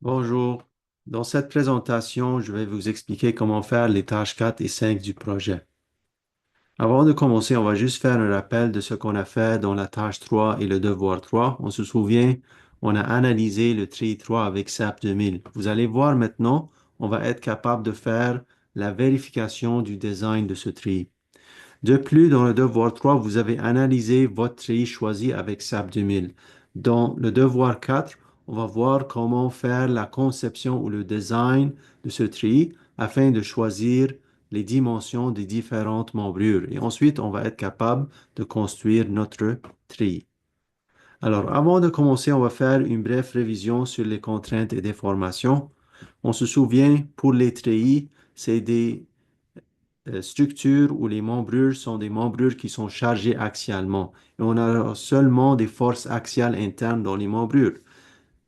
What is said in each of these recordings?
Bonjour. Dans cette présentation, je vais vous expliquer comment faire les tâches 4 et 5 du projet. Avant de commencer, on va juste faire un rappel de ce qu'on a fait dans la tâche 3 et le devoir 3. On se souvient, on a analysé le tri 3 avec SAP 2000. Vous allez voir maintenant, on va être capable de faire la vérification du design de ce tri. De plus, dans le devoir 3, vous avez analysé votre tri choisi avec SAP 2000. Dans le devoir 4, on va voir comment faire la conception ou le design de ce tri afin de choisir les dimensions des différentes membrures. Et ensuite, on va être capable de construire notre tri. Alors, avant de commencer, on va faire une brève révision sur les contraintes et déformations. On se souvient, pour les treillis, c'est des structures où les membrures sont des membrures qui sont chargées axialement. Et on a seulement des forces axiales internes dans les membrures.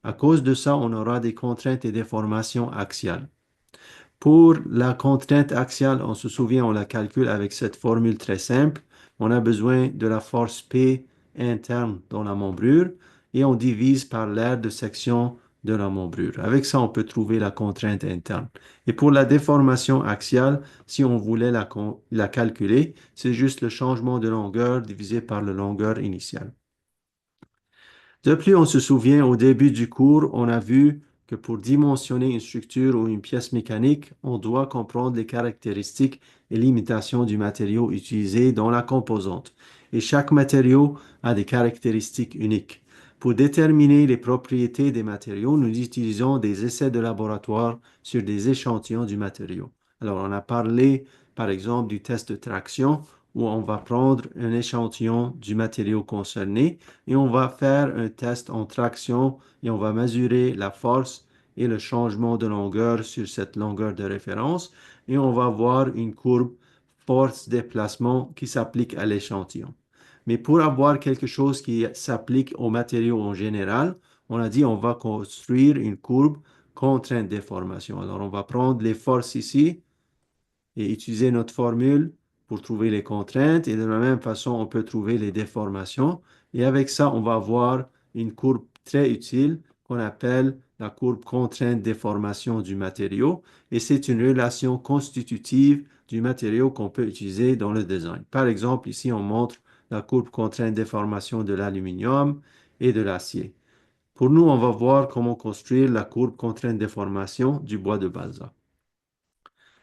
À cause de ça, on aura des contraintes et déformations axiales. Pour la contrainte axiale, on se souvient, on la calcule avec cette formule très simple. On a besoin de la force P interne dans la membrure et on divise par l'aire de section de la membrure. Avec ça, on peut trouver la contrainte interne. Et pour la déformation axiale, si on voulait la calculer, c'est juste le changement de longueur divisé par la longueur initiale. De plus, on se souvient, au début du cours, on a vu que pour dimensionner une structure ou une pièce mécanique, on doit comprendre les caractéristiques et limitations du matériau utilisé dans la composante. Et chaque matériau a des caractéristiques uniques. Pour déterminer les propriétés des matériaux, nous utilisons des essais de laboratoire sur des échantillons du matériau. Alors, on a parlé, par exemple, du test de traction, où on va prendre un échantillon du matériau concerné et on va faire un test en traction et on va mesurer la force et le changement de longueur sur cette longueur de référence et on va voir une courbe force-déplacement qui s'applique à l'échantillon. Mais pour avoir quelque chose qui s'applique aux matériaux en général, on a dit on va construire une courbe contrainte-déformation. Alors on va prendre les forces ici et utiliser notre formule pour trouver les contraintes. Et de la même façon, on peut trouver les déformations. Et avec ça, on va avoir une courbe très utile qu'on appelle la courbe contrainte-déformation du matériau. Et c'est une relation constitutive du matériau qu'on peut utiliser dans le design. Par exemple, ici, on montre la courbe contrainte-déformation de l'aluminium et de l'acier. Pour nous, on va voir comment construire la courbe contrainte-déformation du bois de balsa.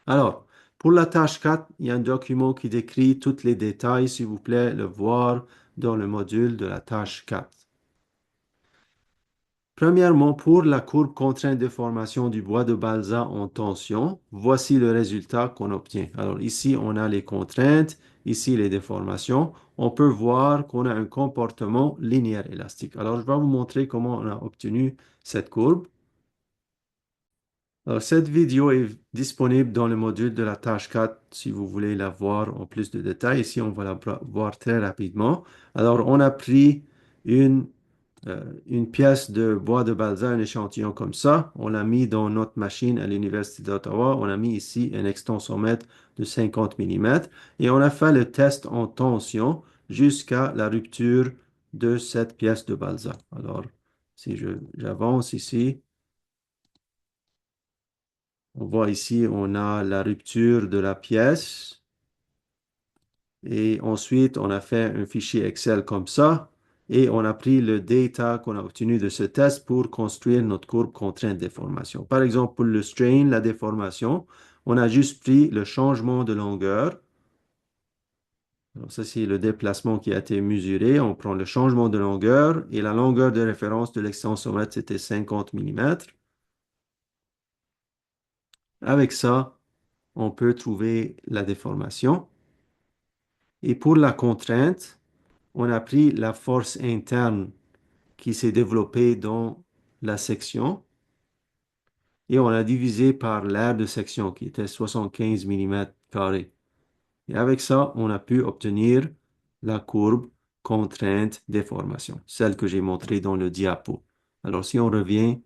Alors, pour la tâche 4, il y a un document qui décrit tous les détails, s'il vous plaît, le voir dans le module de la tâche 4. Premièrement, pour la courbe contrainte de formation du bois de balsa en tension, voici le résultat qu'on obtient. Alors ici, on a les contraintes, ici les déformations. On peut voir qu'on a un comportement linéaire élastique. Alors, je vais vous montrer comment on a obtenu cette courbe. Alors, cette vidéo est disponible dans le module de la tâche 4 si vous voulez la voir en plus de détails. Ici, on va la voir très rapidement. Alors, on a pris une, une pièce de bois de balsa, un échantillon comme ça. On l'a mis dans notre machine à l'Université d'Ottawa. On a mis ici un extensomètre de 50 mm et on a fait le test en tension jusqu'à la rupture de cette pièce de balsa. Alors, si j'avance ici. On voit ici, on a la rupture de la pièce et ensuite on a fait un fichier Excel comme ça et on a pris le data qu'on a obtenu de ce test pour construire notre courbe contrainte déformation. Par exemple, pour le strain, la déformation, on a juste pris le changement de longueur. Alors ça, c'est le déplacement qui a été mesuré. On prend le changement de longueur et la longueur de référence de l'extensomètre, c'était 50 mm. Avec ça, on peut trouver la déformation. Et pour la contrainte, on a pris la force interne qui s'est développée dans la section et on a divisé par l'aire de section qui était 75 mm². Et avec ça, on a pu obtenir la courbe contrainte déformation, celle que j'ai montrée dans le diapo. Alors, si on revient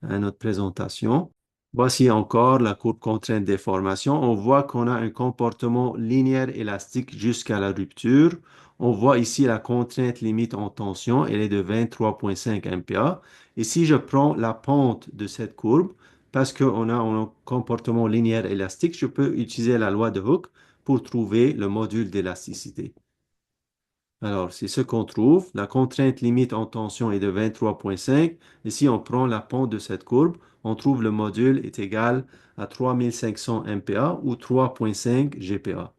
à notre présentation, voici encore la courbe contrainte déformation. On voit qu'on a un comportement linéaire élastique jusqu'à la rupture. On voit ici la contrainte limite en tension, elle est de 23,5 MPa. Et si je prends la pente de cette courbe, parce qu'on a un comportement linéaire élastique, je peux utiliser la loi de Hooke pour trouver le module d'élasticité. Alors, c'est ce qu'on trouve. La contrainte limite en tension est de 23,5. Et si on prend la pente de cette courbe, on trouve le module est égal à 3500 MPa ou 3,5 GPa.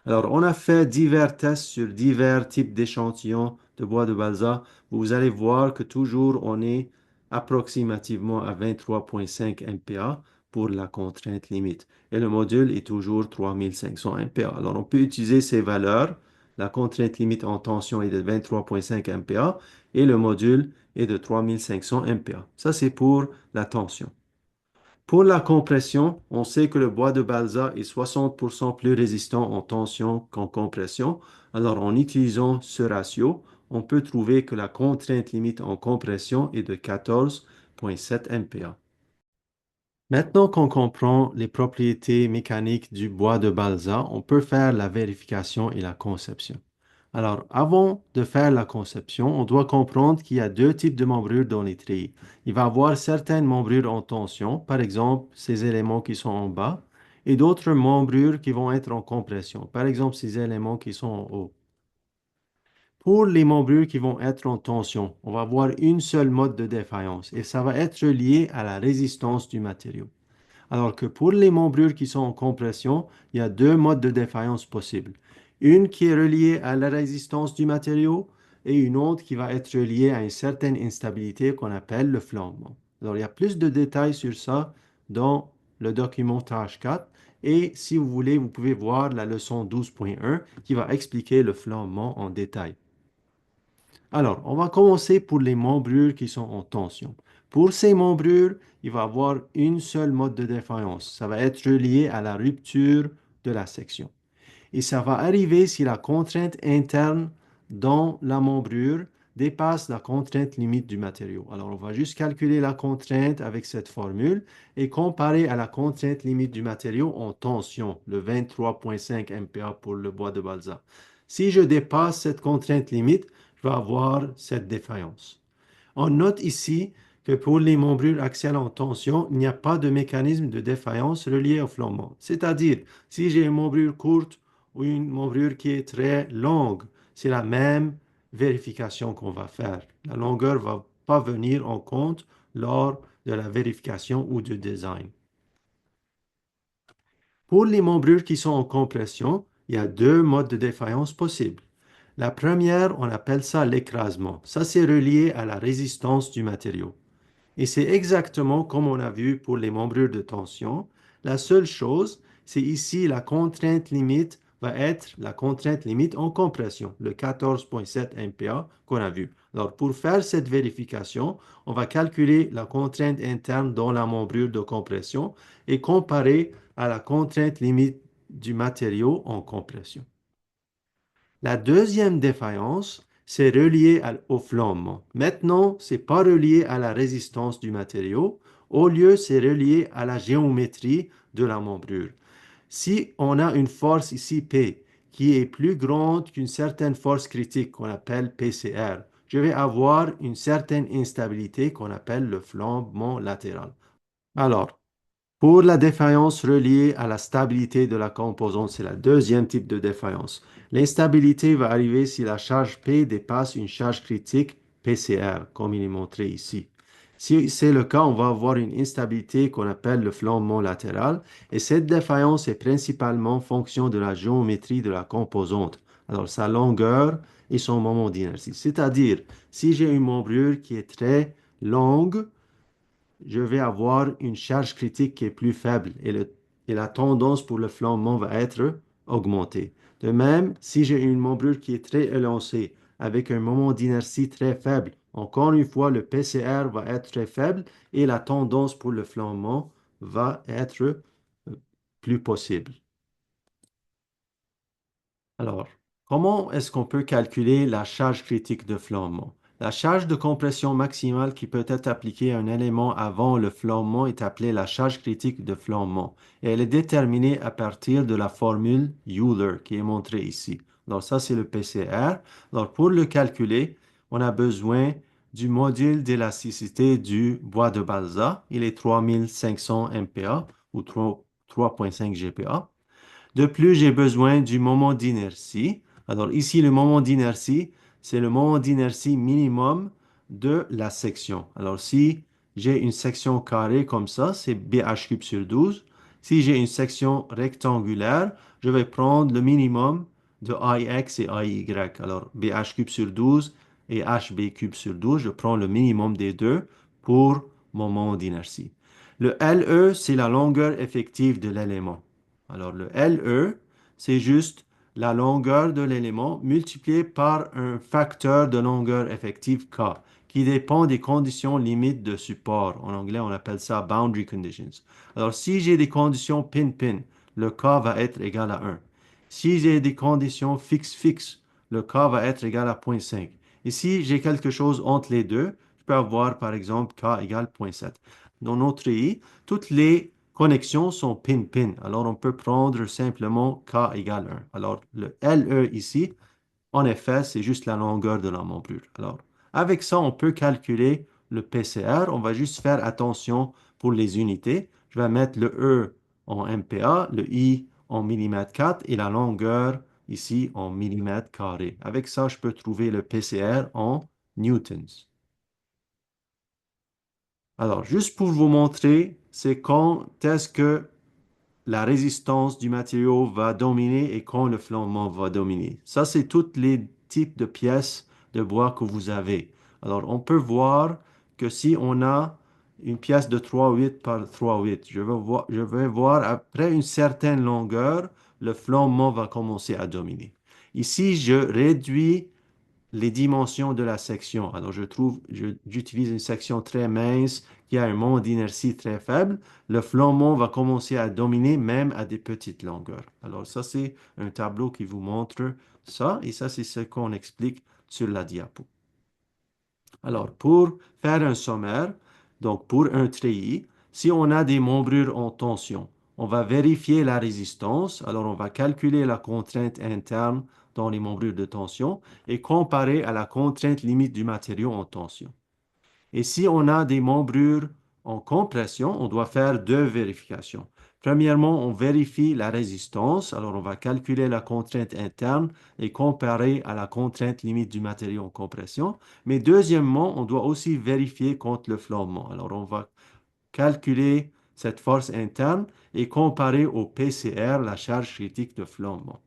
Alors, on a fait divers tests sur divers types d'échantillons de bois de balsa. Vous allez voir que toujours on est approximativement à 23,5 MPa pour la contrainte limite. Et le module est toujours 3500 MPa. Alors, on peut utiliser ces valeurs. La contrainte limite en tension est de 23,5 MPa et le module est de 3500 MPa. Ça, c'est pour la tension. Pour la compression, on sait que le bois de balsa est 60% plus résistant en tension qu'en compression. Alors, en utilisant ce ratio, on peut trouver que la contrainte limite en compression est de 14,7 MPa. Maintenant qu'on comprend les propriétés mécaniques du bois de balsa, on peut faire la vérification et la conception. Alors, avant de faire la conception, on doit comprendre qu'il y a deux types de membrures dans les treillis. Il va y avoir certaines membrures en tension, par exemple ces éléments qui sont en bas, et d'autres membrures qui vont être en compression, par exemple ces éléments qui sont en haut. Pour les membrures qui vont être en tension, on va avoir une seule mode de défaillance et ça va être lié à la résistance du matériau. Alors que pour les membrures qui sont en compression, il y a deux modes de défaillance possibles. Une qui est reliée à la résistance du matériau et une autre qui va être reliée à une certaine instabilité qu'on appelle le flambement. Alors il y a plus de détails sur ça dans le document tâche 4 et si vous voulez, vous pouvez voir la leçon 12.1 qui va expliquer le flambement en détail. Alors, on va commencer pour les membrures qui sont en tension. Pour ces membrures, il va y avoir une seule mode de défaillance. Ça va être relié à la rupture de la section. Et ça va arriver si la contrainte interne dans la membrure dépasse la contrainte limite du matériau. Alors, on va juste calculer la contrainte avec cette formule et comparer à la contrainte limite du matériau en tension, le 23,5 MPa pour le bois de balsa. Si je dépasse cette contrainte limite, je vais avoir cette défaillance. On note ici que pour les membrures axiales en tension, il n'y a pas de mécanisme de défaillance relié au flambement. C'est-à-dire, si j'ai une membrure courte ou une membrure qui est très longue, c'est la même vérification qu'on va faire. La longueur ne va pas venir en compte lors de la vérification ou du design. Pour les membrures qui sont en compression, il y a deux modes de défaillance possibles. La première, on appelle ça l'écrasement. Ça, c'est relié à la résistance du matériau. Et c'est exactement comme on a vu pour les membrures de tension. La seule chose, c'est ici la contrainte limite va être la contrainte limite en compression, le 14,7 MPa qu'on a vu. Alors, pour faire cette vérification, on va calculer la contrainte interne dans la membrure de compression et comparer à la contrainte limite du matériau en compression. La deuxième défaillance, c'est relié au flambement. Maintenant, c'est pas relié à la résistance du matériau. Au lieu, c'est relié à la géométrie de la membrure. Si on a une force ici P qui est plus grande qu'une certaine force critique qu'on appelle PCR, je vais avoir une certaine instabilité qu'on appelle le flambement latéral. Alors, pour la défaillance reliée à la stabilité de la composante, c'est le deuxième type de défaillance. L'instabilité va arriver si la charge P dépasse une charge critique PCR, comme il est montré ici. Si c'est le cas, on va avoir une instabilité qu'on appelle le flambement latéral, et cette défaillance est principalement fonction de la géométrie de la composante, alors sa longueur et son moment d'inertie. C'est-à-dire, si j'ai une membrure qui est très longue, je vais avoir une charge critique qui est plus faible et la tendance pour le flambement va être augmentée. De même, si j'ai une membrure qui est très élancée avec un moment d'inertie très faible, encore une fois, le PCR va être très faible et la tendance pour le flambement va être plus possible. Alors, comment est-ce qu'on peut calculer la charge critique de flambement? La charge de compression maximale qui peut être appliquée à un élément avant le flambement est appelée la charge critique de flambement et elle est déterminée à partir de la formule Euler qui est montrée ici. Alors ça, c'est le PCR. Alors pour le calculer, on a besoin du module d'élasticité du bois de balsa. Il est 3500 MPa ou 3,5 GPa. De plus, j'ai besoin du moment d'inertie. Alors ici, le moment d'inertie, c'est le moment d'inertie minimum de la section. Alors si j'ai une section carrée comme ça, c'est BH cube sur 12. Si j'ai une section rectangulaire, je vais prendre le minimum de IX et IY. Alors BH cube sur 12 et HB cube sur 12, je prends le minimum des deux pour mon moment d'inertie. Le LE, c'est la longueur effective de l'élément. Alors, le LE, c'est juste la longueur de l'élément multipliée par un facteur de longueur effective K, qui dépend des conditions limites de support. En anglais, on appelle ça boundary conditions. Alors, si j'ai des conditions pin-pin, le K va être égal à 1. Si j'ai des conditions fixe-fixe, le K va être égal à 0,5. Et si j'ai quelque chose entre les deux, je peux avoir par exemple K égale 0,7. Dans notre I, toutes les connexions sont pin-pin. Alors, on peut prendre simplement K égale 1. Alors, le LE ici, en effet, c'est juste la longueur de la membrure. Alors, avec ça, on peut calculer le PCR. On va juste faire attention pour les unités. Je vais mettre le E en MPa, le I en millimètre 4 et la longueur ici en millimètre carré. Avec ça, je peux trouver le PCR en newtons. Alors, juste pour vous montrer, c'est quand est-ce que la résistance du matériau va dominer et quand le flambement va dominer. Ça, c'est tous les types de pièces de bois que vous avez. Alors, on peut voir que si on a une pièce de 3,8 par 3,8, je vais voir après une certaine longueur, le flambement va commencer à dominer. Ici, je réduis les dimensions de la section. Alors, j'utilise une section très mince qui a un moment d'inertie très faible. Le flambement va commencer à dominer même à des petites longueurs. Alors, ça, c'est un tableau qui vous montre ça et ça, c'est ce qu'on explique sur la diapo. Alors, pour faire un sommaire, donc pour un treillis, si on a des membrures en tension, on va vérifier la résistance. Alors, on va calculer la contrainte interne dans les membrures de tension et comparer à la contrainte limite du matériau en tension. Et si on a des membrures en compression, on doit faire deux vérifications. Premièrement, on vérifie la résistance. Alors, on va calculer la contrainte interne et comparer à la contrainte limite du matériau en compression. Mais deuxièmement, on doit aussi vérifier contre le flambement. Alors, on va calculer cette force interne et comparer au PCR, la charge critique de flambement.